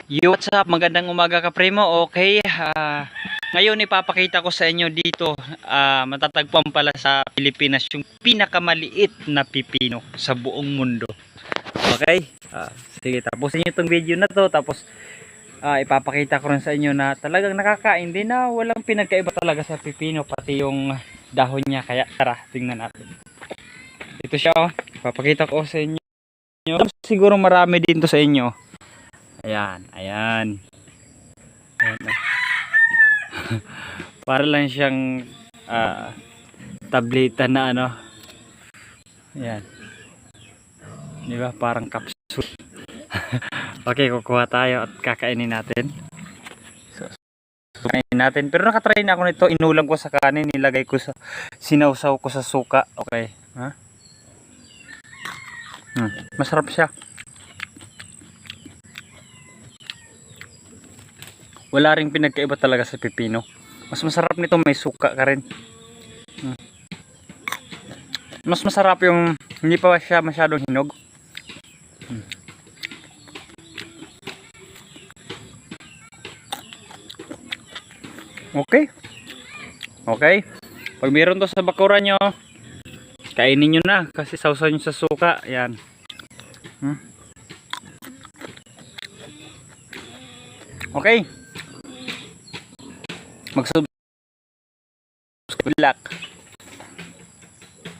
Yo, what's up? Magandang umaga ka primo. Okay, ngayon ipapakita ko sa inyo dito, matatagpuan pala sa Pilipinas yung pinakamaliit na pipino sa buong mundo. Okay, sige, tapusin nyo itong video na to. Tapos ipapakita ko rin sa inyo na talagang nakakain din, na walang pinagkaiba talaga sa pipino, pati yung dahon niya. Kaya tara, tingnan natin. Ito siya, ipapakita ko sa inyo. Siguro marami din to sa inyo. Ayan, ayan. Ayan. Para lang siyang tableta na ano. Ayan. Di ba? Parang capsule. Okay, kukuha tayo at kakainin natin. So, kainin natin. Pero nakatry na ako nito. Inulam ko sa kanin. Nilagay ko sa, sinawsaw ko sa suka. Okay. Ha? Masarap siya. Wala ring pinagkaiba talaga sa pipino. Mas masarap nito, may suka ka rin. Mas masarap yung hindi pa siya masyadong hinog. Okay. Okay. Pag meron to sa bakuran nyo, kainin nyo na kasi sausaw nyo sa suka. Yan. Okay. Mag-subscribe. Good luck.